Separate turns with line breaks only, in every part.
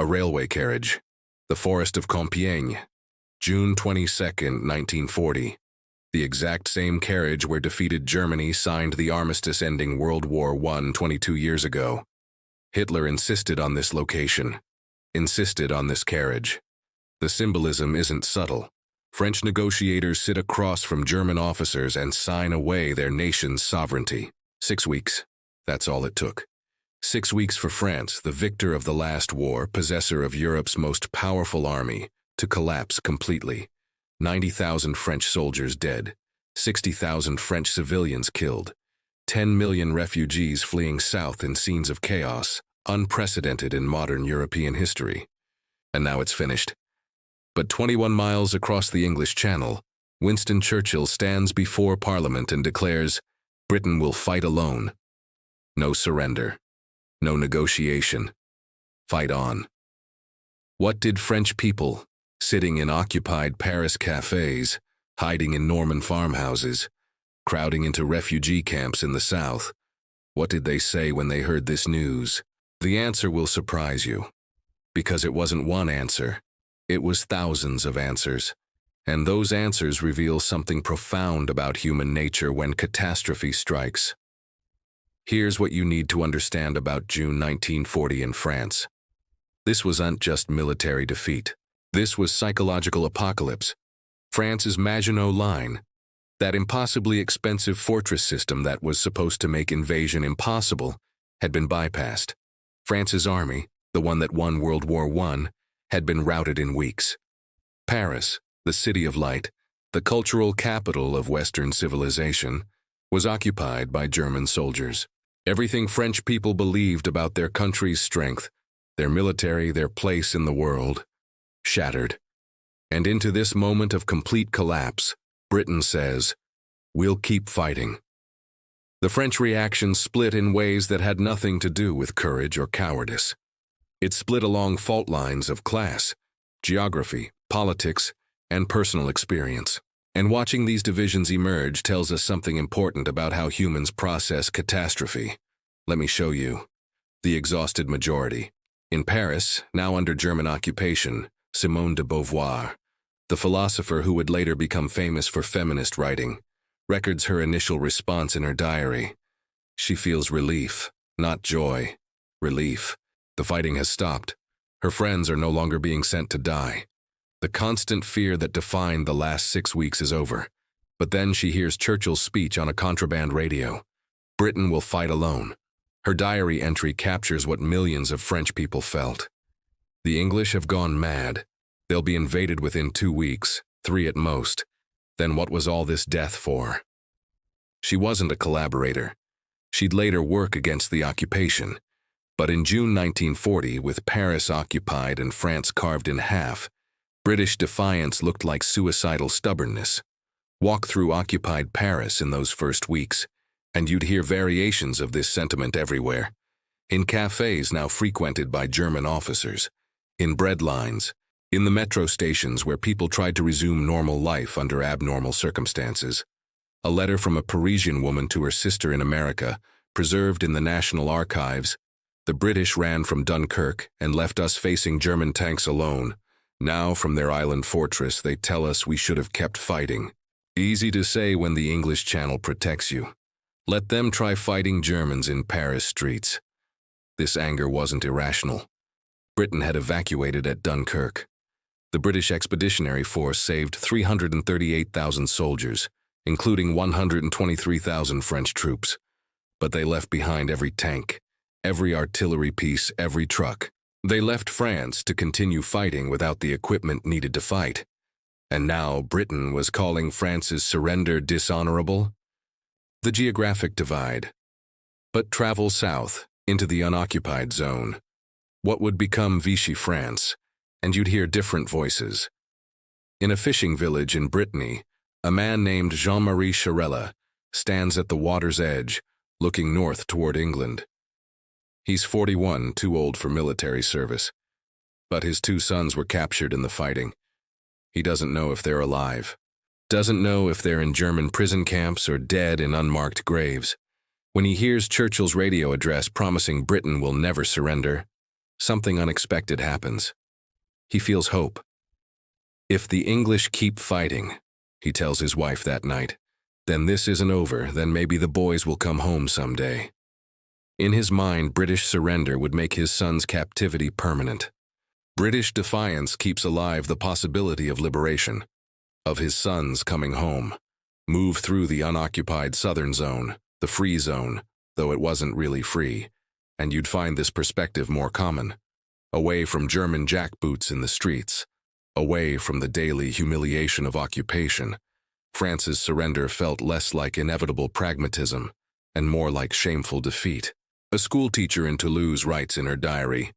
railway carriage. The forest of Compiègne, June 22, 1940. The exact same carriage where defeated Germany signed the armistice ending World War I 22 years ago. Hitler insisted on this location, insisted on this carriage. The symbolism isn't subtle. French negotiators sit across from German officers and sign away their nation's sovereignty. 6 weeks. That's all it took. 6 weeks for France, the victor of the last war, possessor of Europe's most powerful army, to collapse completely. 90,000 French soldiers dead, 60,000 French civilians killed, 10 million refugees fleeing south in scenes of chaos, unprecedented in modern European history. And now it's finished. But 21 miles across the English Channel, Winston Churchill stands before Parliament and declares, "Britain will fight alone. No surrender. No negotiation. Fight on." What did French people, sitting in occupied Paris cafes, hiding in Norman farmhouses, crowding into refugee camps in the south, what did they say when they heard this news? The answer will surprise you, because it wasn't one answer. It was thousands of answers, and those answers reveal something profound about human nature when catastrophe strikes. Here's what you need to understand about June 1940 in France. This wasn't just military defeat. This was psychological apocalypse. France's Maginot Line, that impossibly expensive fortress system that was supposed to make invasion impossible, had been bypassed. France's army, the one that won World War I, had been routed in weeks. Paris, the city of light, the cultural capital of Western civilization, was occupied by German soldiers. Everything French people believed about their country's strength, their military, their place in the world, shattered. And into this moment of complete collapse, Britain says, "We'll keep fighting." The French reaction split in ways that had nothing to do with courage or cowardice. It split along fault lines of class, geography, politics, and personal experience. And watching these divisions emerge tells us something important about how humans process catastrophe. Let me show you. The exhausted majority. In Paris, now under German occupation, Simone de Beauvoir, the philosopher who would later become famous for feminist writing, records her initial response in her diary. She feels relief, not joy. Relief. The fighting has stopped. Her friends are no longer being sent to die. The constant fear that defined the last 6 weeks is over. But then she hears Churchill's speech on a contraband radio. Britain will fight alone. Her diary entry captures what millions of French people felt. The English have gone mad. They'll be invaded within 2 weeks, 3 at most. Then what was all this death for? She wasn't a collaborator. She'd later work against the occupation. But in June 1940, with Paris occupied and France carved in half, British defiance looked like suicidal stubbornness. Walk through occupied Paris in those first weeks, and you'd hear variations of this sentiment everywhere. In cafes now frequented by German officers, in bread lines, in the metro stations where people tried to resume normal life under abnormal circumstances. A letter from a Parisian woman to her sister in America, preserved in the National Archives. "The British ran from Dunkirk and left us facing German tanks alone. Now from their island fortress they tell us we should have kept fighting." Easy to say when the English Channel protects you. Let them try fighting Germans in Paris streets. This anger wasn't irrational. Britain had evacuated at Dunkirk. The British Expeditionary Force saved 338,000 soldiers, including 123,000 French troops. But they left behind every tank, every artillery piece, every truck. They left France to continue fighting without the equipment needed to fight. And now Britain was calling France's surrender dishonorable? The geographic divide. But travel south, into the unoccupied zone. What would become Vichy France? And you'd hear different voices. In a fishing village in Brittany, a man named Jean-Marie Charella stands at the water's edge, looking north toward England. He's 41, too old for military service. But his 2 sons were captured in the fighting. He doesn't know if they're alive. Doesn't know if they're in German prison camps or dead in unmarked graves. When he hears Churchill's radio address promising Britain will never surrender, something unexpected happens. He feels hope. If the English keep fighting, he tells his wife that night, then this isn't over, then maybe the boys will come home someday. In his mind, British surrender would make his son's captivity permanent. British defiance keeps alive the possibility of liberation, of his sons coming home. Move through the unoccupied southern zone, the free zone, though it wasn't really free, and you'd find this perspective more common. Away from German jackboots in the streets, away from the daily humiliation of occupation, France's surrender felt less like inevitable pragmatism and more like shameful defeat. A schoolteacher in Toulouse writes in her diary,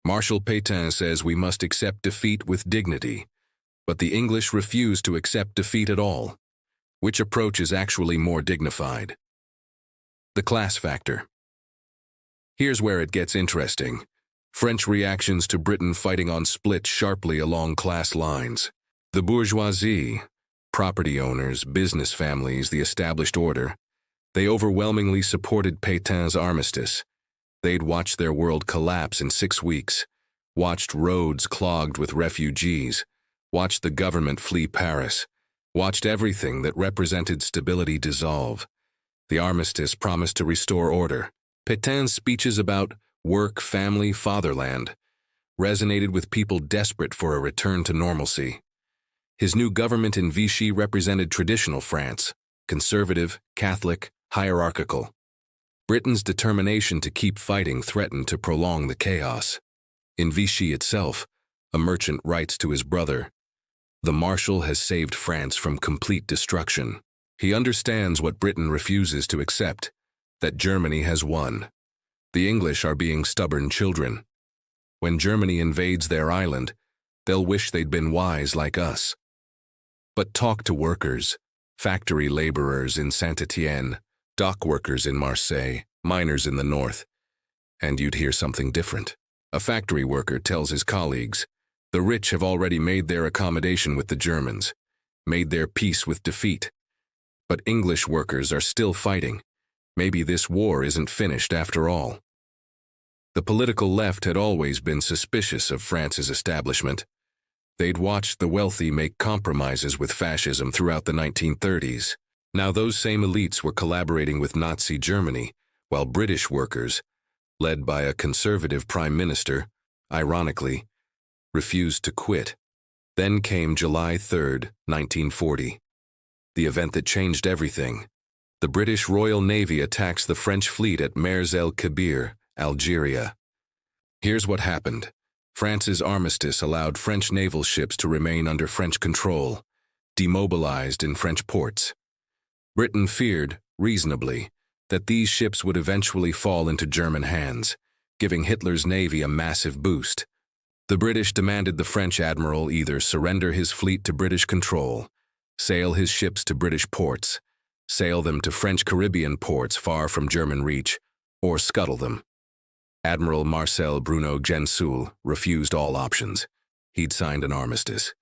Marshal Pétain says we must accept defeat with dignity, but the English refuse to accept defeat at all. Which approach is actually more dignified? The class factor. Here's where it gets interesting. French reactions to Britain fighting on split sharply along class lines. The bourgeoisie, property owners, business families, the established order, they overwhelmingly supported Pétain's armistice. They'd watched their world collapse in 6 weeks, watched roads clogged with refugees, watched the government flee Paris, watched everything that represented stability dissolve. The armistice promised to restore order. Pétain's speeches about work, family, fatherland resonated with people desperate for a return to normalcy. His new government in Vichy represented traditional France, conservative, Catholic, hierarchical. Britain's determination to keep fighting threatened to prolong the chaos. In Vichy itself, a merchant writes to his brother, "The Marshal has saved France from complete destruction. He understands what Britain refuses to accept, that Germany has won. The English are being stubborn children. When Germany invades their island, they'll wish they'd been wise like us." But talk to workers, factory laborers in Saint-Étienne, dock workers in Marseille, miners in the north, and you'd hear something different. A factory worker tells his colleagues, the rich have already made their accommodation with the Germans, made their peace with defeat. But English workers are still fighting. Maybe this war isn't finished after all. The political left had always been suspicious of France's establishment. They'd watched the wealthy make compromises with fascism throughout the 1930s. Now those same elites were collaborating with Nazi Germany, while British workers, led by a conservative prime minister, ironically, refused to quit. Then came July 3, 1940, the event that changed everything. The British Royal Navy attacks the French fleet at Mers-el-Kébir, Algeria. Here's what happened. France's armistice allowed French naval ships to remain under French control, demobilized in French ports. Britain feared, reasonably, that these ships would eventually fall into German hands, giving Hitler's navy a massive boost. The British demanded the French admiral either surrender his fleet to British control, sail his ships to British ports, sail them to French Caribbean ports far from German reach, or scuttle them. Admiral Marcel Bruno Gensoul refused all options. He'd signed an armistice.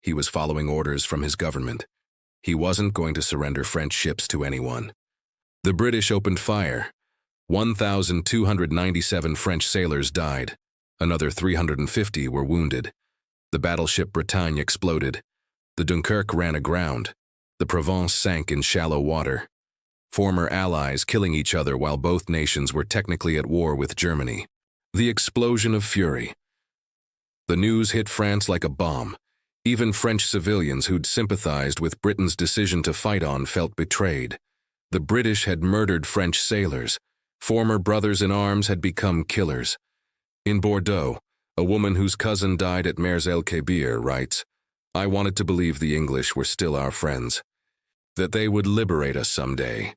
He was following orders from his government. He wasn't going to surrender French ships to anyone. The British opened fire. 1,297 French sailors died. Another 350 were wounded. The battleship Bretagne exploded. The Dunkirk ran aground. The Provence sank in shallow water. Former allies killing each other while both nations were technically at war with Germany. The explosion of fury. The news hit France like a bomb. Even French civilians who'd sympathized with Britain's decision to fight on felt betrayed. The British had murdered French sailors. Former brothers in arms had become killers. In Bordeaux, a woman whose cousin died at Mers-el-Kébir writes, "I wanted to believe the English were still our friends, that they would liberate us someday.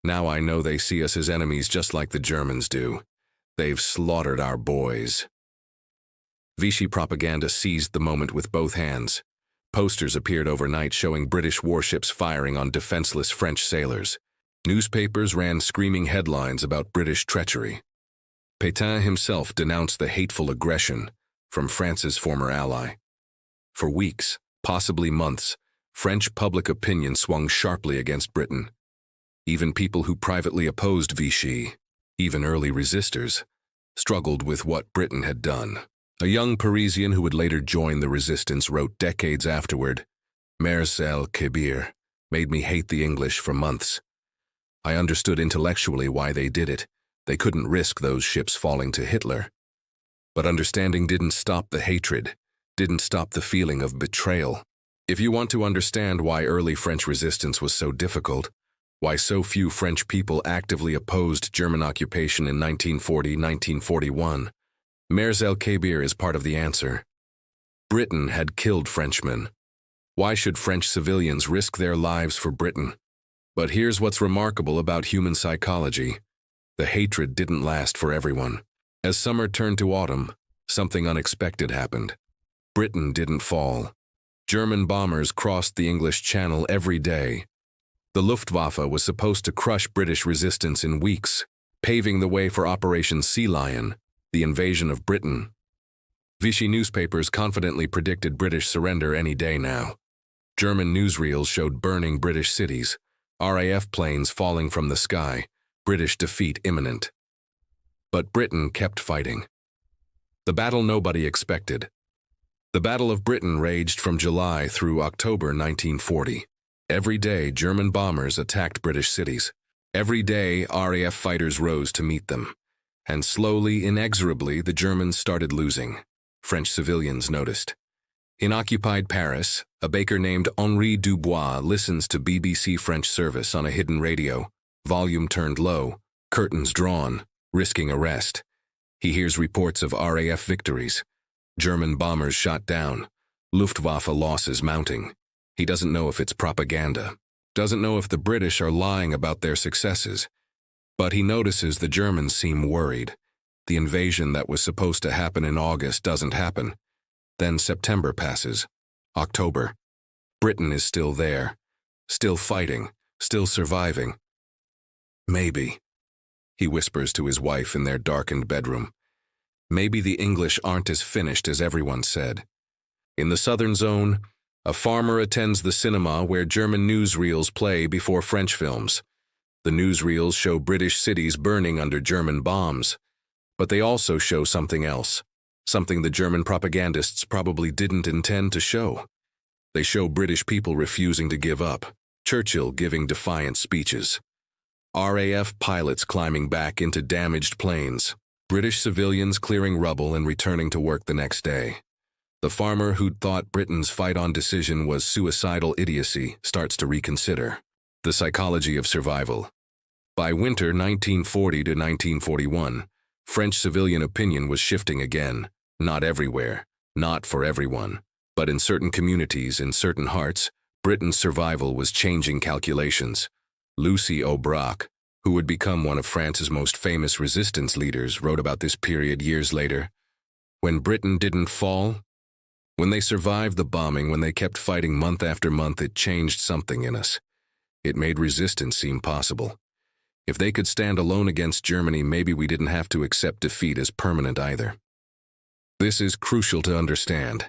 Now I know they see us as enemies just like the Germans do. They've slaughtered our boys." Vichy propaganda seized the moment with both hands. Posters appeared overnight showing British warships firing on defenseless French sailors. Newspapers ran screaming headlines about British treachery. Pétain himself denounced the hateful aggression from France's former ally. For weeks, possibly months, French public opinion swung sharply against Britain. Even people who privately opposed Vichy, even early resistors, struggled with what Britain had done. A young Parisian who would later join the resistance wrote decades afterward, "Mers-el-Kébir made me hate the English for months. I understood intellectually why they did it. They couldn't risk those ships falling to Hitler. But understanding didn't stop the hatred, didn't stop the feeling of betrayal. If you want to understand why early French resistance was so difficult, why so few French people actively opposed German occupation in 1940-1941, Mers-el-Kébir is part of the answer. Britain had killed Frenchmen. Why should French civilians risk their lives for Britain? But here's what's remarkable about human psychology. The hatred didn't last for everyone. As summer turned to autumn, something unexpected happened. Britain didn't fall. German bombers crossed the English Channel every day. The Luftwaffe was supposed to crush British resistance in weeks, paving the way for Operation Sea Lion, the invasion of Britain. Vichy newspapers confidently predicted British surrender any day now. German newsreels showed burning British cities, RAF planes falling from the sky, British defeat imminent. But Britain kept fighting. The battle nobody expected. The Battle of Britain raged from July through October 1940. Every day, German bombers attacked British cities. Every day, RAF fighters rose to meet them. And slowly, inexorably, the Germans started losing. French civilians noticed. In occupied Paris, a baker named Henri Dubois listens to BBC French service on a hidden radio, volume turned low, curtains drawn, risking arrest. He hears reports of RAF victories. German bombers shot down, Luftwaffe losses mounting. He doesn't know if it's propaganda, doesn't know if the British are lying about their successes. But he notices the Germans seem worried. The invasion that was supposed to happen in August doesn't happen. Then September passes. October. Britain is still there, still fighting, still surviving. Maybe, he whispers to his wife in their darkened bedroom. Maybe the English aren't as finished as everyone said. In the southern zone, a farmer attends the cinema where German newsreels play before French films. The newsreels show British cities burning under German bombs. But they also show something else, something the German propagandists probably didn't intend to show. They show British people refusing to give up, Churchill giving defiant speeches, RAF pilots climbing back into damaged planes, British civilians clearing rubble and returning to work the next day. The farmer who'd thought Britain's fight-on decision was suicidal idiocy starts to reconsider. The psychology of survival. By winter 1940 to 1941, French civilian opinion was shifting again. Not everywhere, not for everyone, but in certain communities, in certain hearts, Britain's survival was changing calculations. Lucy Aubrac, who would become one of France's most famous resistance leaders, wrote about this period years later. When Britain didn't fall, when they survived the bombing, when they kept fighting month after month, it changed something in us. It made resistance seem possible. If they could stand alone against Germany, maybe we didn't have to accept defeat as permanent either. This is crucial to understand.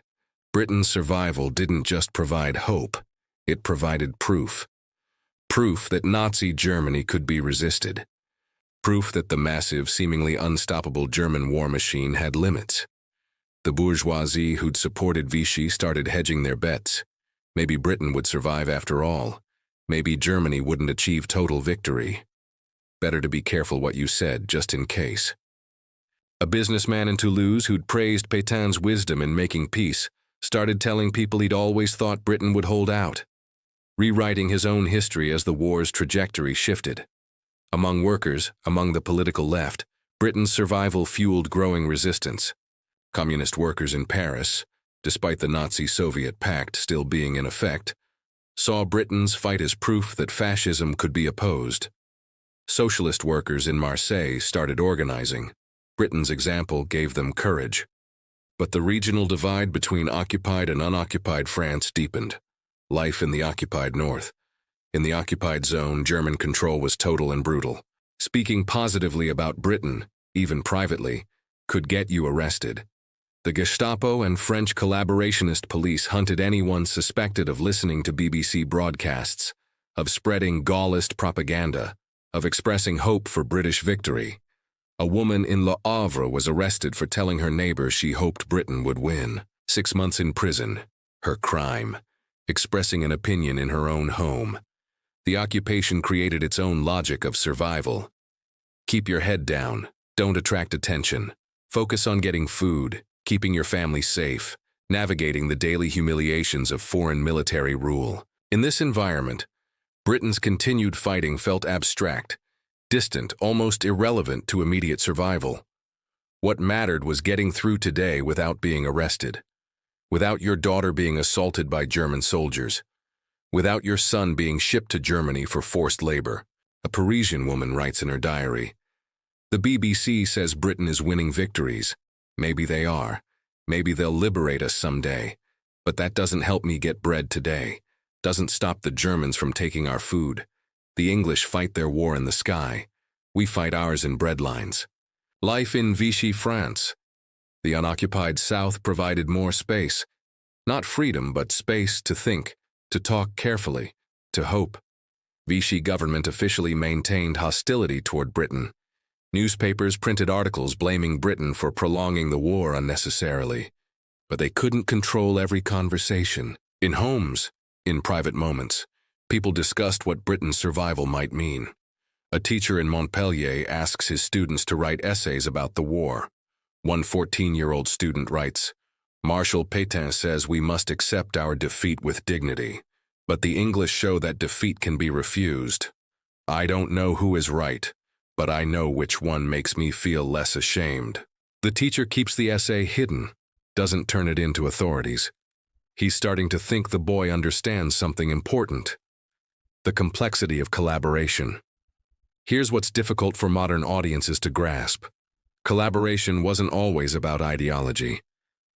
Britain's survival didn't just provide hope, it provided proof. Proof that Nazi Germany could be resisted. Proof that the massive, seemingly unstoppable German war machine had limits. The bourgeoisie who'd supported Vichy started hedging their bets. Maybe Britain would survive after all. Maybe Germany wouldn't achieve total victory. Better to be careful what you said, just in case. A businessman in Toulouse who'd praised Pétain's wisdom in making peace started telling people he'd always thought Britain would hold out, rewriting his own history as the war's trajectory shifted. Among workers, among the political left, Britain's survival fueled growing resistance. Communist workers in Paris, despite the Nazi-Soviet pact still being in effect, saw Britain's fight as proof that fascism could be opposed. Socialist workers in Marseille started organizing. Britain's example gave them courage. But the regional divide between occupied and unoccupied France deepened. Life in the occupied north. In the occupied zone, German control was total and brutal. Speaking positively about Britain, even privately, could get you arrested. The Gestapo and French collaborationist police hunted anyone suspected of listening to BBC broadcasts, of spreading Gaullist propaganda, of expressing hope for British victory. A woman in Le Havre was arrested for telling her neighbor she hoped Britain would win. 6 months in prison. Her crime. Expressing an opinion in her own home. The occupation created its own logic of survival. Keep your head down. Don't attract attention. Focus on getting food, keeping your family safe, navigating the daily humiliations of foreign military rule. In this environment, Britain's continued fighting felt abstract, distant, almost irrelevant to immediate survival. What mattered was getting through today without being arrested, without your daughter being assaulted by German soldiers, without your son being shipped to Germany for forced labor. A Parisian woman writes in her diary, "The BBC says Britain is winning victories. Maybe they are. Maybe they'll liberate us someday. But that doesn't help me get bread today. Doesn't stop the Germans from taking our food. The English fight their war in the sky. We fight ours in breadlines." Life in Vichy, France. The unoccupied South provided more space. Not freedom, but space to think, to talk carefully, to hope. Vichy government officially maintained hostility toward Britain. Newspapers printed articles blaming Britain for prolonging the war unnecessarily. But they couldn't control every conversation. In homes, in private moments, people discussed what Britain's survival might mean. A teacher in Montpellier asks his students to write essays about the war. One 14-year-old student writes, "Marshal Pétain says we must accept our defeat with dignity. But the English show that defeat can be refused. I don't know who is right, but I know which one makes me feel less ashamed." The teacher keeps the essay hidden, doesn't turn it into authorities. He's starting to think the boy understands something important: the complexity of collaboration. Here's what's difficult for modern audiences to grasp. Collaboration wasn't always about ideology.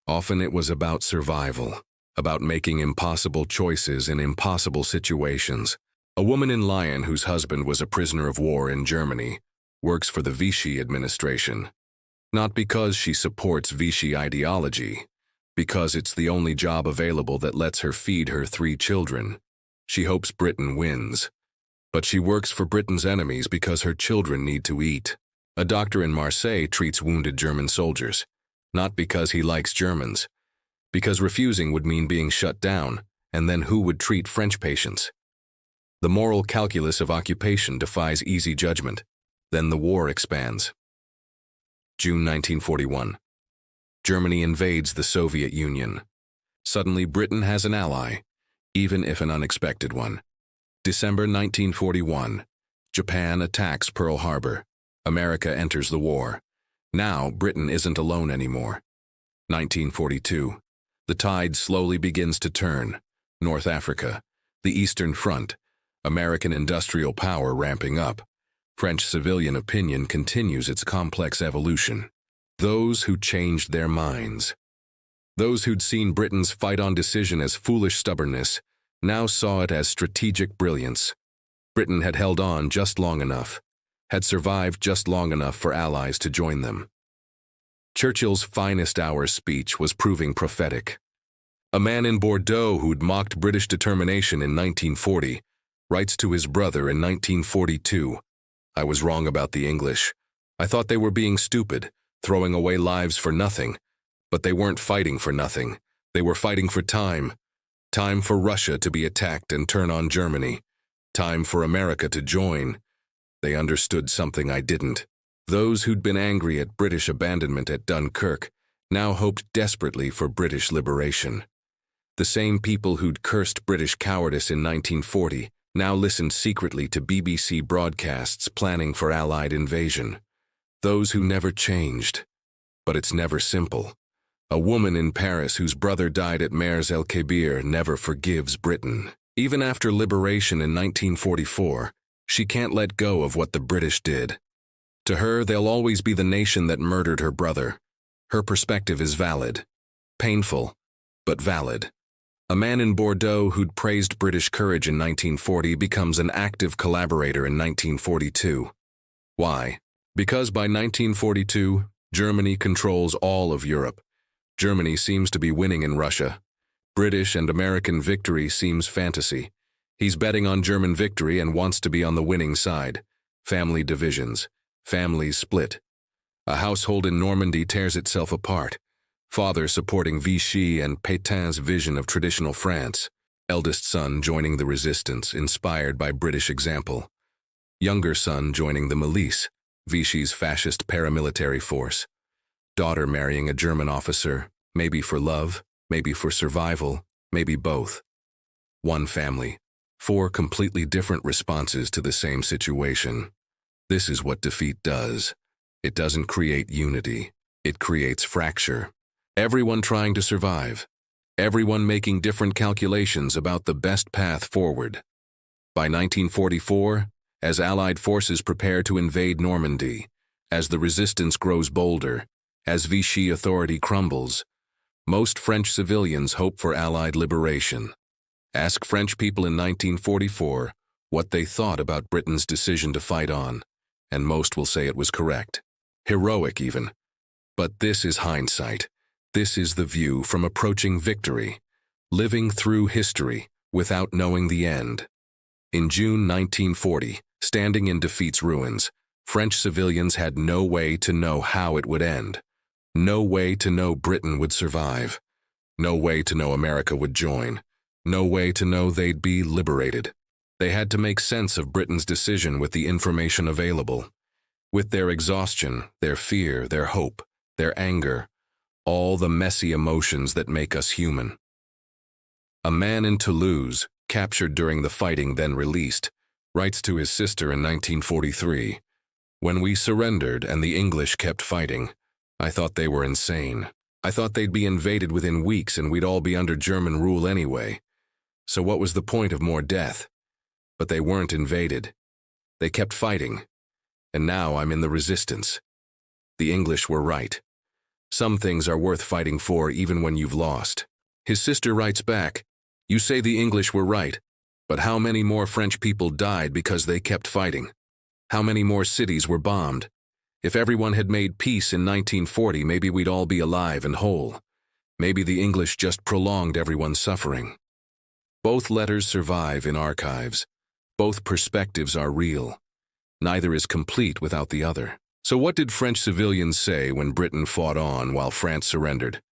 Often it was about survival, about making impossible choices in impossible situations. A woman in Lyon whose husband was a prisoner of war in Germany works for the Vichy administration. Not because she supports Vichy ideology, because it's the only job available that lets her feed her 3 children. She hopes Britain wins. But she works for Britain's enemies because her children need to eat. A doctor in Marseille treats wounded German soldiers, not because he likes Germans, because refusing would mean being shut down, and then who would treat French patients? The moral calculus of occupation defies easy judgment. Then the war expands. June 1941. Germany invades the Soviet Union. Suddenly Britain has an ally, even if an unexpected one. December 1941. Japan attacks Pearl Harbor. America enters the war. Now Britain isn't alone anymore. 1942. The tide slowly begins to turn. North Africa, the Eastern Front, American industrial power ramping up. French civilian opinion continues its complex evolution. Those who changed their minds. Those who'd seen Britain's fight on decision as foolish stubbornness now saw it as strategic brilliance. Britain had held on just long enough, had survived just long enough for allies to join them. Churchill's finest hours speech was proving prophetic. A man in Bordeaux who'd mocked British determination in 1940 writes to his brother in 1942, "I was wrong about the English. I thought they were being stupid, throwing away lives for nothing. But they weren't fighting for nothing. They were fighting for time. Time for Russia to be attacked and turn on Germany. Time for America to join. They understood something I didn't." Those who'd been angry at British abandonment at Dunkirk now hoped desperately for British liberation. The same people who'd cursed British cowardice in 1940 now listened secretly to BBC broadcasts planning for Allied invasion. Those who never changed. But it's never simple. A woman in Paris whose brother died at Mers-el-Kébir never forgives Britain. Even after liberation in 1944, she can't let go of what the British did. To her, they'll always be the nation that murdered her brother. Her perspective is valid. Painful, but valid. A man in Bordeaux who'd praised British courage in 1940 becomes an active collaborator in 1942. Why? Because by 1942, Germany controls all of Europe. Germany seems to be winning in Russia. British and American victory seems fantasy. He's betting on German victory and wants to be on the winning side. Family divisions. Families split. A household in Normandy tears itself apart. Father supporting Vichy and Pétain's vision of traditional France. Eldest son joining the resistance, inspired by British example. Younger son joining the milice, Vichy's fascist paramilitary force. Daughter marrying a German officer, maybe for love, maybe for survival, maybe both. One family, 4 completely different responses to the same situation. This is what defeat does. It doesn't create unity, it creates fracture. Everyone trying to survive. Everyone making different calculations about the best path forward. By 1944, as Allied forces prepare to invade Normandy, as the resistance grows bolder, as Vichy authority crumbles, most French civilians hope for Allied liberation. Ask French people in 1944 what they thought about Britain's decision to fight on, and most will say it was correct. Heroic even. But this is hindsight. This is the view from approaching victory, living through history without knowing the end. In June 1940, standing in defeat's ruins, French civilians had no way to know how it would end. No way to know Britain would survive. No way to know America would join. No way to know they'd be liberated. They had to make sense of Britain's decision with the information available. With their exhaustion, their fear, their hope, their anger, all the messy emotions that make us human. A man in Toulouse, captured during the fighting then released, writes to his sister in 1943, "When we surrendered and the English kept fighting, I thought they were insane. I thought they'd be invaded within weeks and we'd all be under German rule anyway. So what was the point of more death? But they weren't invaded. They kept fighting. And now I'm in the resistance. The English were right. Some things are worth fighting for even when you've lost." His sister writes back, "You say the English were right, but how many more French people died because they kept fighting? How many more cities were bombed? If everyone had made peace in 1940, maybe we'd all be alive and whole. Maybe the English just prolonged everyone's suffering." Both letters survive in archives. Both perspectives are real. Neither is complete without the other. So what did French civilians say when Britain fought on while France surrendered?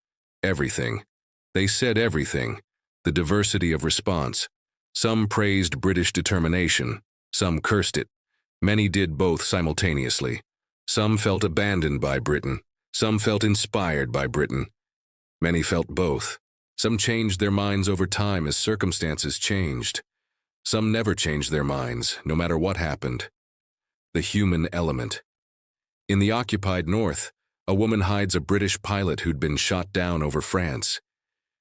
Everything. They said everything. The diversity of response. Some praised British determination. Some cursed it. Many did both simultaneously. Some felt abandoned by Britain. Some felt inspired by Britain. Many felt both. Some changed their minds over time as circumstances changed. Some never changed their minds, no matter what happened. The human element. In the occupied North, a woman hides a British pilot who'd been shot down over France.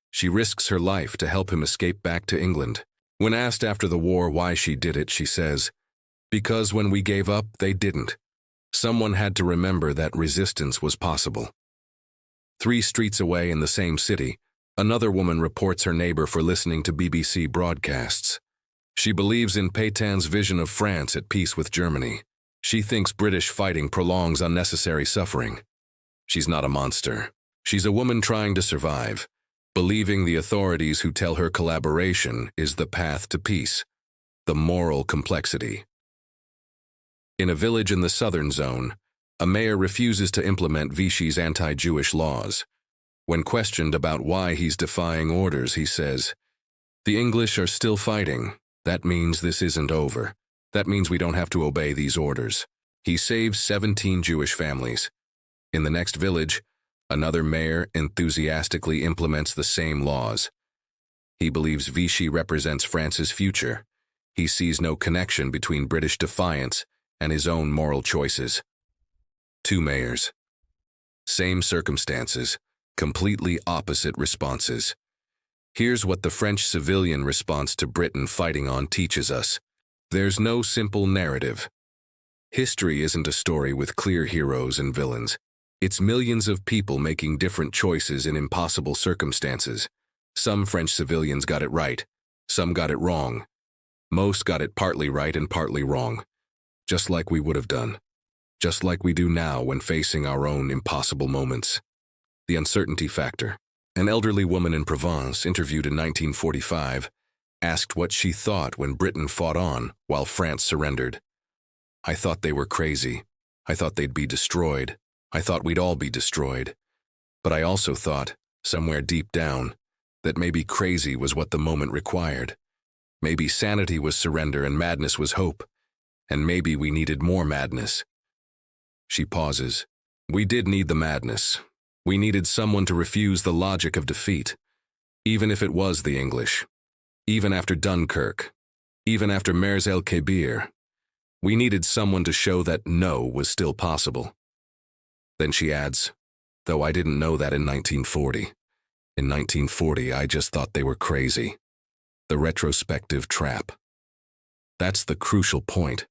She risks her life to help him escape back to England. When asked after the war why she did it, she says, "Because when we gave up, they didn't. Someone had to remember that resistance was possible." 3 streets away in the same city, another woman reports her neighbor for listening to BBC broadcasts. She believes in Pétain's vision of France at peace with Germany. She thinks British fighting prolongs unnecessary suffering. She's not a monster. She's a woman trying to survive, believing the authorities who tell her collaboration is the path to peace. The moral complexity. In a village in the southern zone, a mayor refuses to implement Vichy's anti-Jewish laws. When questioned about why he's defying orders, he says, "The English are still fighting. That means this isn't over. That means we don't have to obey these orders." He saves 17 Jewish families. In the next village, another mayor enthusiastically implements the same laws. He believes Vichy represents France's future. He sees no connection between British defiance and his own moral choices. 2 mayors. Same circumstances, completely opposite responses. Here's what the French civilian response to Britain fighting on teaches us. There's no simple narrative. History isn't a story with clear heroes and villains. It's millions of people making different choices in impossible circumstances. Some French civilians got it right. Some got it wrong. Most got it partly right and partly wrong. Just like we would have done. Just like we do now when facing our own impossible moments. The uncertainty factor. An elderly woman in Provence, interviewed in 1945, asked what she thought when Britain fought on while France surrendered. "I thought they were crazy. I thought they'd be destroyed. I thought we'd all be destroyed. But I also thought, somewhere deep down, that maybe crazy was what the moment required. Maybe sanity was surrender and madness was hope. And maybe we needed more madness. She pauses. We did need the madness. We needed someone to refuse the logic of defeat. Even if it was the English. Even after Dunkirk. Even after Mers-el-Kébir. We needed someone to show that no was still possible. Then she adds, though I didn't know that in 1940. In 1940, I just thought they were crazy. The retrospective trap. That's the crucial point.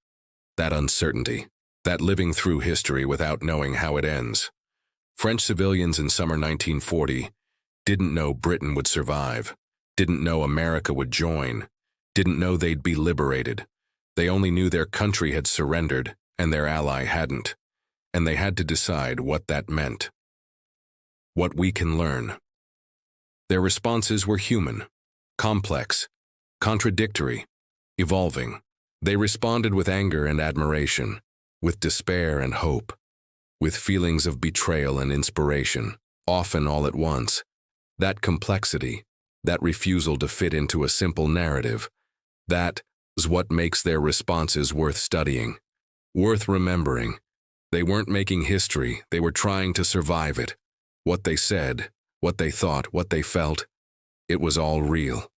That uncertainty. That living through history without knowing how it ends. French civilians in summer 1940 didn't know Britain would survive, didn't know America would join, didn't know they'd be liberated. They only knew their country had surrendered and their ally hadn't, and they had to decide what that meant. What we can learn. Their responses were human, complex, contradictory, evolving. They responded with anger and admiration, with despair and hope, with feelings of betrayal and inspiration, often all at once. That complexity, that refusal to fit into a simple narrative, that is what makes their responses worth studying, worth remembering. They weren't making history, they were trying to survive it. What they said, what they thought, what they felt, it was all real,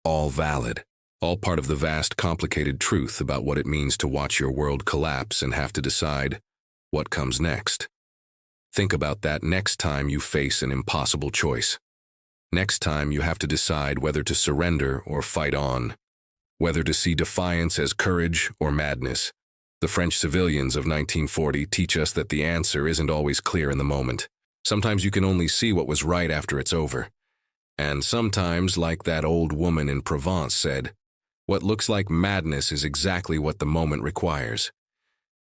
all valid, all part of the vast, complicated truth about what it means to watch your world collapse and have to decide what comes next. Think about that next time you face an impossible choice. Next time you have to decide whether to surrender or fight on, whether to see defiance as courage or madness. The French civilians of 1940 teach us that the answer isn't always clear in the moment. Sometimes you can only see what was right after it's over. And sometimes, like that old woman in Provence said, what looks like madness is exactly what the moment requires.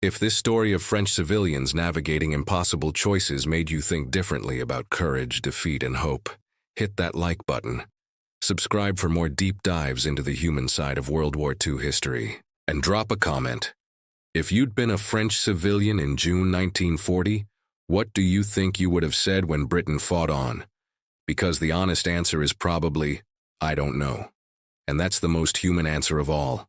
If this story of French civilians navigating impossible choices made you think differently about courage, defeat, and hope, hit that like button. Subscribe for more deep dives into the human side of World War II history. And drop a comment. If you'd been a French civilian in June 1940, what do you think you would have said when Britain fought on? Because the honest answer is probably, I don't know. And that's the most human answer of all.